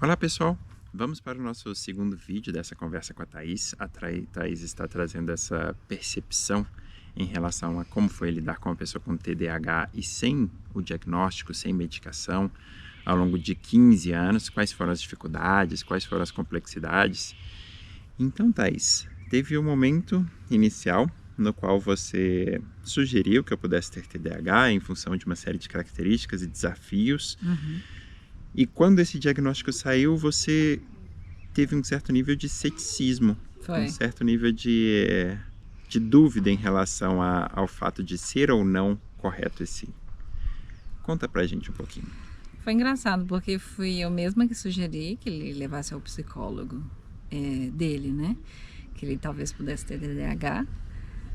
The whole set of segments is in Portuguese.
Olá pessoal, vamos para o nosso segundo vídeo dessa conversa com a Thaís. A Thaís está trazendo essa percepção em relação a como foi lidar com uma pessoa com TDAH e sem o diagnóstico, sem medicação, ao longo de 15 anos, quais foram as dificuldades, quais foram as complexidades. Então, Thaís, teve um momento inicial no qual você sugeriu que eu pudesse ter TDAH em função de uma série de características e desafios. E quando esse diagnóstico saiu, você teve um certo nível de ceticismo, Foi. um certo nível de dúvida em relação ao fato de ser ou não correto esse. Conta pra gente um pouquinho. Foi engraçado, porque fui eu mesma que sugeri que ele levasse ao psicólogo dele, né? Que ele talvez pudesse ter TDAH.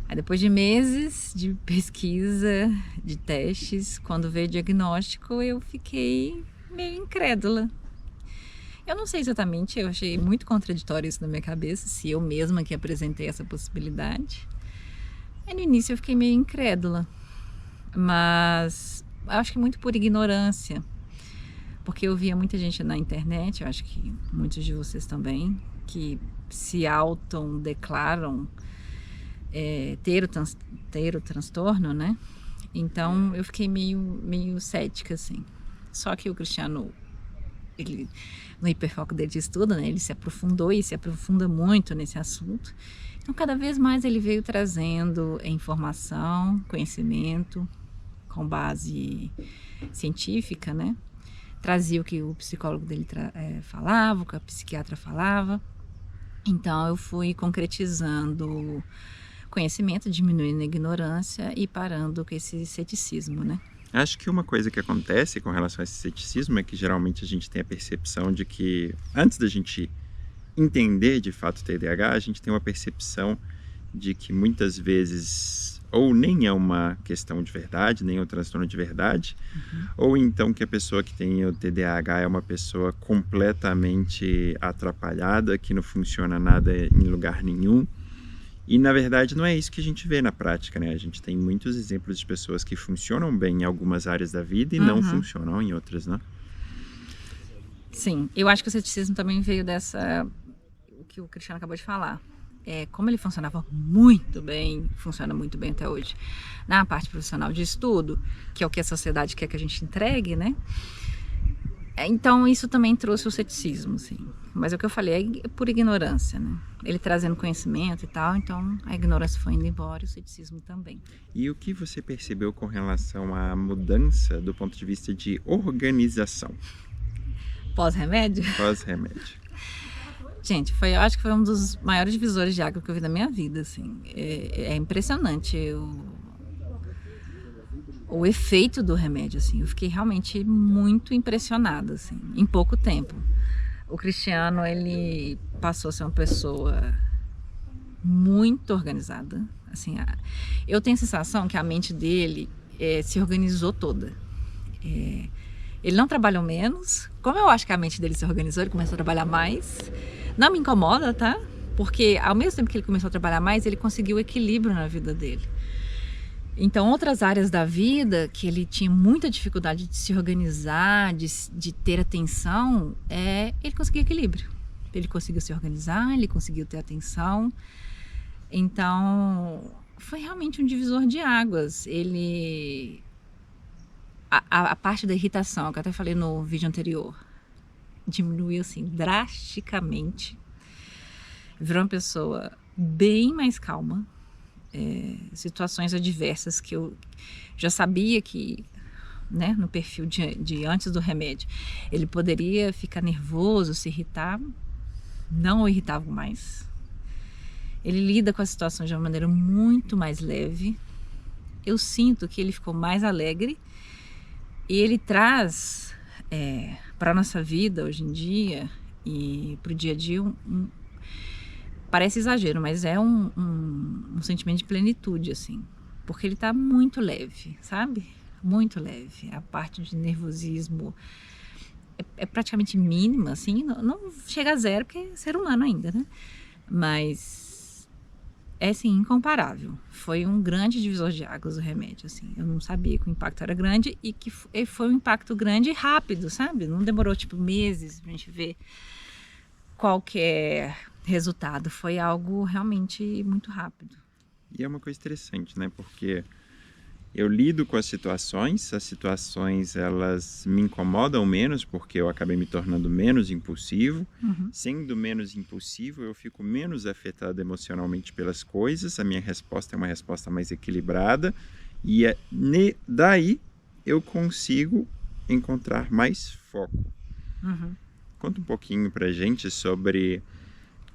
Aí depois de meses de pesquisa, de testes, quando veio o diagnóstico, eu fiquei meio incrédula. Eu não sei exatamente, eu achei muito contraditório isso na minha cabeça, se eu mesma que apresentei essa possibilidade. Aí no início eu fiquei meio incrédula, mas acho que muito por ignorância, porque eu via muita gente na internet, eu acho que muitos de vocês também, que se autodeclaram ter o transtorno, né? Então eu fiquei meio cética, assim. Só que o Cristiano, ele, no hiperfoco dele de estudo, né, ele se aprofundou e se aprofunda muito nesse assunto. Então, cada vez mais ele veio trazendo informação, conhecimento, com base científica, né? Trazia o que o psicólogo dele falava, o que a psiquiatra falava. Então, eu fui concretizando conhecimento, diminuindo a ignorância e parando com esse ceticismo, né? Acho que uma coisa que acontece com relação a esse ceticismo é que geralmente a gente tem a percepção de que, antes da gente entender de fato o TDAH, a gente tem uma percepção de que muitas vezes ou nem é uma questão de verdade, nem é um transtorno de verdade, ou então que a pessoa que tem o TDAH é uma pessoa completamente atrapalhada, que não funciona nada em lugar nenhum. E, na verdade, não é isso que a gente vê na prática, né? A gente tem muitos exemplos de pessoas que funcionam bem em algumas áreas da vida e não funcionam em outras, né? Sim, eu acho que o ceticismo também veio o que o Cristiano acabou de falar. Como ele funcionava muito bem, funciona muito bem até hoje, na parte profissional de estudo, que é o que a sociedade quer que a gente entregue, né? Então, isso também trouxe o ceticismo, assim. Mas é o que eu falei, é por ignorância, né? Ele trazendo conhecimento e tal, então a ignorância foi indo embora e o ceticismo também. E o que você percebeu com relação à mudança do ponto de vista de organização? Pós-remédio? Pós-remédio. Gente, eu acho que foi um dos maiores divisores de água que eu vi na minha vida, assim. É impressionante o efeito do remédio, assim. Eu fiquei realmente muito impressionada, assim, em pouco tempo. O Cristiano, ele passou a ser uma pessoa muito organizada, assim. Eu tenho a sensação que a mente dele se organizou toda. Ele não trabalhou menos. Como eu acho que a mente dele se organizou, ele começou a trabalhar mais. Não me incomoda, tá? Porque ao mesmo tempo que ele começou a trabalhar mais, ele conseguiu equilíbrio na vida dele. Então, outras áreas da vida que ele tinha muita dificuldade de se organizar, de ter atenção, ele conseguiu equilíbrio. Ele conseguiu se organizar, ele conseguiu ter atenção. Então, foi realmente um divisor de águas. A parte da irritação, que eu até falei no vídeo anterior, diminuiu assim drasticamente. Virou uma pessoa bem mais calma. Situações adversas que eu já sabia que, né, no perfil de antes do remédio, ele poderia ficar nervoso, se irritar, não o irritavam mais. Ele lida com a situação de uma maneira muito mais leve. Eu sinto que ele ficou mais alegre e ele traz para a nossa vida hoje em dia e para o dia a dia parece exagero, mas é um sentimento de plenitude, assim. Porque ele tá muito leve, sabe? Muito leve. A parte de nervosismo é praticamente mínima, assim. Não chega a zero, porque é ser humano ainda, né? Mas é assim, incomparável. Foi um grande divisor de águas o remédio, assim. Eu não sabia que o impacto era grande e que foi um impacto grande e rápido, sabe? Não demorou, tipo, meses pra gente ver qualquer resultado. Foi algo realmente muito rápido. E é uma coisa interessante, né? Porque eu lido com as situações elas me incomodam menos porque eu acabei me tornando menos impulsivo. Sendo menos impulsivo, eu fico menos afetado emocionalmente pelas coisas, a minha resposta é uma resposta mais equilibrada e daí eu consigo encontrar mais foco. Conta um pouquinho pra gente sobre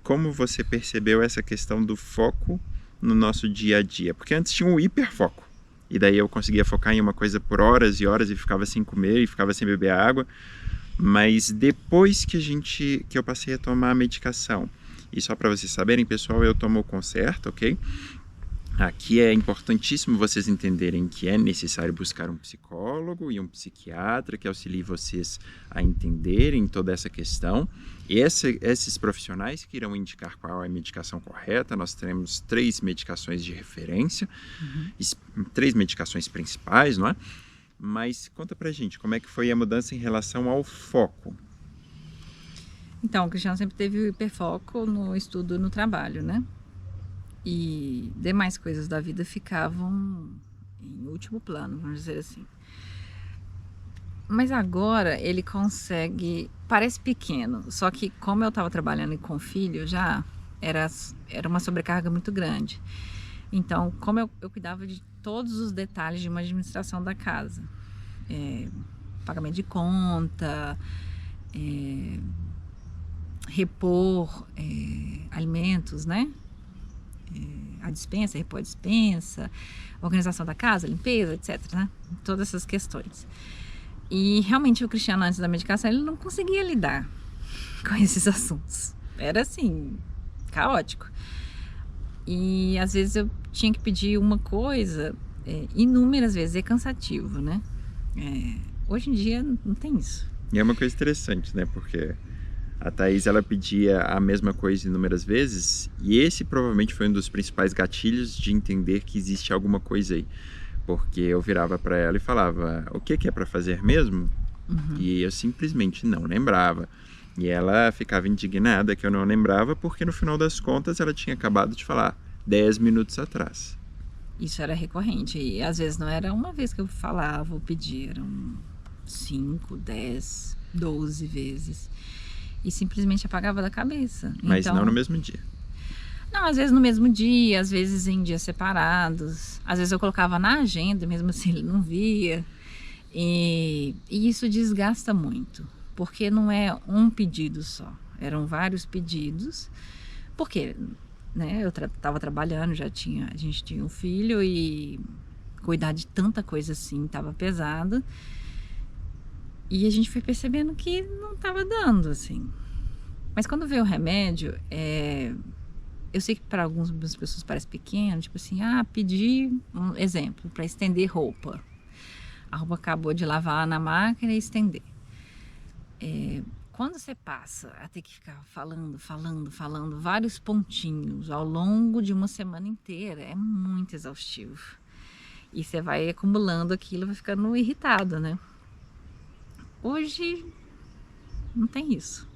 como você percebeu essa questão do foco no nosso dia a dia, porque antes tinha um hiperfoco. E daí eu conseguia focar em uma coisa por horas e horas e ficava sem comer e ficava sem beber água. Mas depois que eu passei a tomar a medicação, e só para vocês saberem, pessoal, eu tomo o Concerta, ok? Aqui é importantíssimo vocês entenderem que é necessário buscar um psicólogo e um psiquiatra que auxilie vocês a entenderem toda essa questão. E esses profissionais que irão indicar qual é a medicação correta. Nós teremos 3 medicações de referência, 3 medicações principais, não é? Mas conta pra gente, como é que foi a mudança em relação ao foco? Então, o Cristiano sempre teve o hiperfoco no estudo e no trabalho, né? E demais coisas da vida ficavam em último plano, vamos dizer assim. Mas agora ele consegue, parece pequeno, só que como eu estava trabalhando com filho já, era uma sobrecarga muito grande. Então, como eu cuidava de todos os detalhes de uma administração da casa, pagamento de conta, repor alimentos, né? A dispensa, repor a dispensa, organização da casa, limpeza, etc, né? Todas essas questões. E realmente o Cristiano, antes da medicação, ele não conseguia lidar com esses assuntos. Era assim, caótico. E às vezes eu tinha que pedir uma coisa, inúmeras vezes, é cansativo, né? Hoje em dia não tem isso. E é uma coisa interessante, né? Porque a Thaís, ela pedia a mesma coisa inúmeras vezes e esse provavelmente foi um dos principais gatilhos de entender que existe alguma coisa aí. Porque eu virava para ela e falava, o que é para fazer mesmo? E eu simplesmente não lembrava. E ela ficava indignada que eu não lembrava porque no final das contas ela tinha acabado de falar 10 minutos atrás. Isso era recorrente e às vezes não era uma vez que eu falava ou pedia, eram 5, 10, 12 vezes. E simplesmente apagava da cabeça. Mas então, não no mesmo dia. Não, às vezes no mesmo dia, às vezes em dias separados. Às vezes eu colocava na agenda, mesmo assim ele não via. E isso desgasta muito, porque não é um pedido só. Eram vários pedidos, porque né, eu estava trabalhando, a gente tinha um filho e cuidar de tanta coisa assim estava pesado. E a gente foi percebendo que não estava dando, assim. Mas quando veio o remédio, eu sei que para algumas pessoas parece pequeno, tipo assim, pedir, um exemplo, para estender roupa. A roupa acabou de lavar na máquina e estender. Quando você passa a ter que ficar falando vários pontinhos ao longo de uma semana inteira, é muito exaustivo. E você vai acumulando aquilo, vai ficando irritado, né? Hoje não tem isso.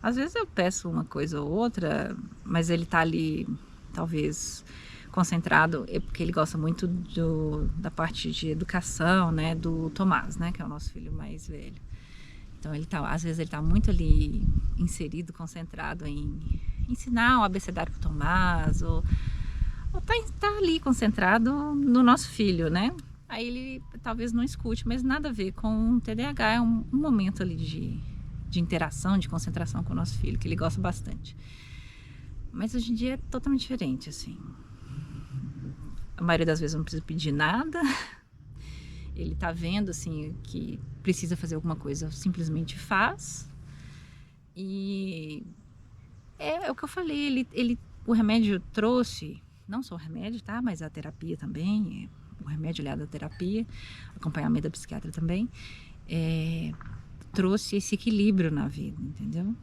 Às vezes eu peço uma coisa ou outra, mas ele tá ali, talvez, concentrado, porque ele gosta muito da parte de educação, né, do Tomás, né, que é o nosso filho mais velho. Então às vezes ele tá muito ali inserido, concentrado em ensinar o abecedário pro Tomás, ou tá ali concentrado no nosso filho, né? Aí ele talvez não escute, mas nada a ver com o TDAH, é um momento ali de interação, de concentração com o nosso filho, que ele gosta bastante. Mas hoje em dia é totalmente diferente, assim. A maioria das vezes eu não preciso pedir nada. Ele tá vendo, assim, que precisa fazer alguma coisa, simplesmente faz. E é o que eu falei, o remédio trouxe, não só o remédio, tá? Mas a terapia também, o remédio aliado à terapia, acompanhamento da psiquiatra também, trouxe esse equilíbrio na vida, entendeu?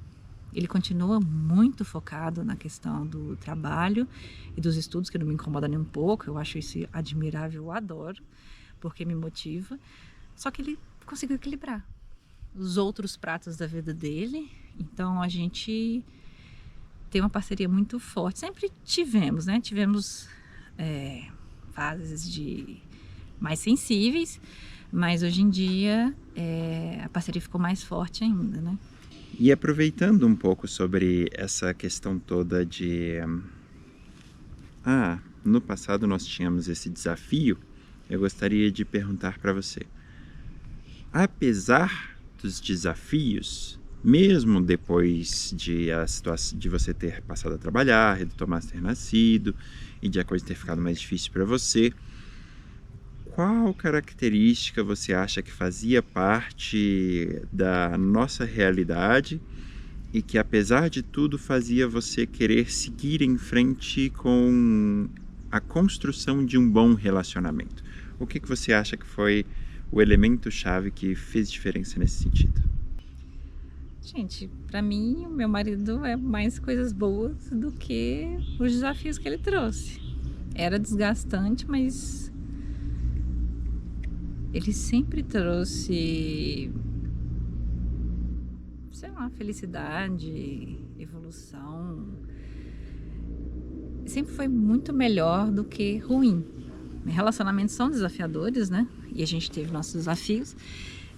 Ele continua muito focado na questão do trabalho e dos estudos, que não me incomoda nem um pouco. Eu acho isso admirável, eu adoro, porque me motiva. Só que ele conseguiu equilibrar os outros pratos da vida dele. Então a gente tem uma parceria muito forte. Sempre tivemos, né? Tivemos fases mais sensíveis, mas hoje em dia a parceria ficou mais forte ainda, né? E aproveitando um pouco sobre essa questão toda de... no passado nós tínhamos esse desafio, eu gostaria de perguntar para você. Apesar dos desafios, mesmo depois de você ter passado a trabalhar, do Tomás ter nascido e de a coisa ter ficado mais difícil para você, qual característica você acha que fazia parte da nossa realidade e que, apesar de tudo, fazia você querer seguir em frente com a construção de um bom relacionamento? O que você acha que foi o elemento-chave que fez diferença nesse sentido? Gente, para mim, o meu marido é mais coisas boas do que os desafios que ele trouxe. Era desgastante, mas ele sempre trouxe, sei lá, felicidade, evolução. Sempre foi muito melhor do que ruim. Relacionamentos são desafiadores, né? E a gente teve nossos desafios.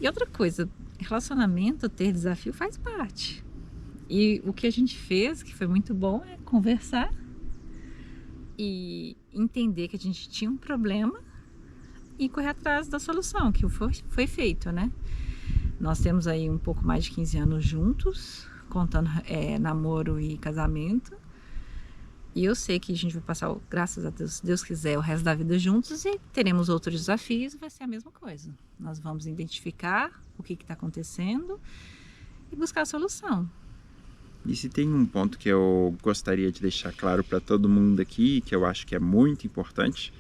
E outra coisa, relacionamento, ter desafio faz parte. E o que a gente fez, que foi muito bom, é conversar e entender que a gente tinha um problema e correr atrás da solução, que foi feito, né? Nós temos aí um pouco mais de 15 anos juntos, contando namoro e casamento. E eu sei que a gente vai passar, graças a Deus, se Deus quiser, o resto da vida juntos e teremos outros desafios e vai ser a mesma coisa. Nós vamos identificar o que está acontecendo e buscar a solução. E se tem um ponto que eu gostaria de deixar claro para todo mundo aqui, que eu acho que é muito importante,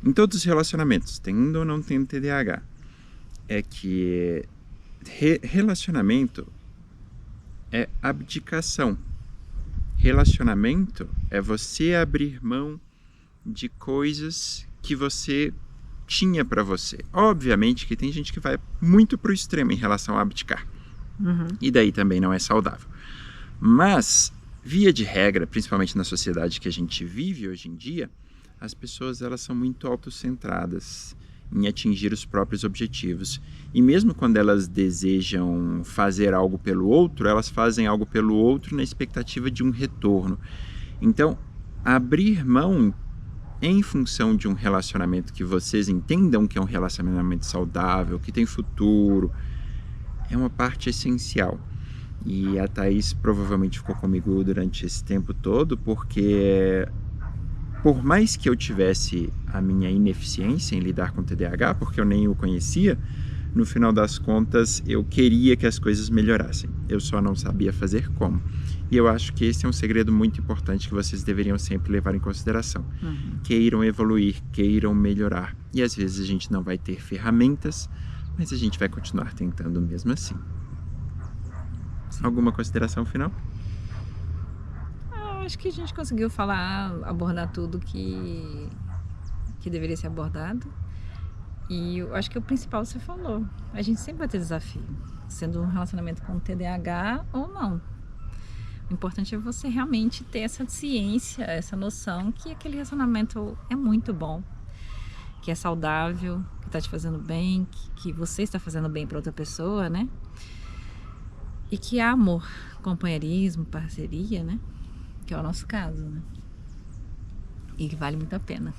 em todos os relacionamentos, tendo ou não tendo TDAH, é que relacionamento é abdicação. Relacionamento é você abrir mão de coisas que você tinha para você. Obviamente que tem gente que vai muito pro extremo em relação a abdicar. E daí também não é saudável. Mas, via de regra, principalmente na sociedade que a gente vive hoje em dia, as pessoas elas são muito autocentradas em atingir os próprios objetivos. E mesmo quando elas desejam fazer algo pelo outro, elas fazem algo pelo outro na expectativa de um retorno. Então, abrir mão em função de um relacionamento que vocês entendam que é um relacionamento saudável, que tem futuro, é uma parte essencial. E a Thaís provavelmente ficou comigo durante esse tempo todo, porque por mais que eu tivesse a minha ineficiência em lidar com o TDAH, porque eu nem o conhecia, no final das contas eu queria que as coisas melhorassem. Eu só não sabia fazer como. E eu acho que esse é um segredo muito importante que vocês deveriam sempre levar em consideração. Queiram evoluir, queiram melhorar. E às vezes a gente não vai ter ferramentas, mas a gente vai continuar tentando mesmo assim. Alguma consideração final? Acho que a gente conseguiu abordar tudo que deveria ser abordado. E eu acho que o principal você falou. A gente sempre vai ter desafio, sendo um relacionamento com TDAH ou não. O importante é você realmente ter essa ciência, essa noção que aquele relacionamento é muito bom, que é saudável, que está te fazendo bem, que você está fazendo bem para outra pessoa, né? E que há amor, companheirismo, parceria, né? Que é o nosso caso, né? E que vale muito a pena.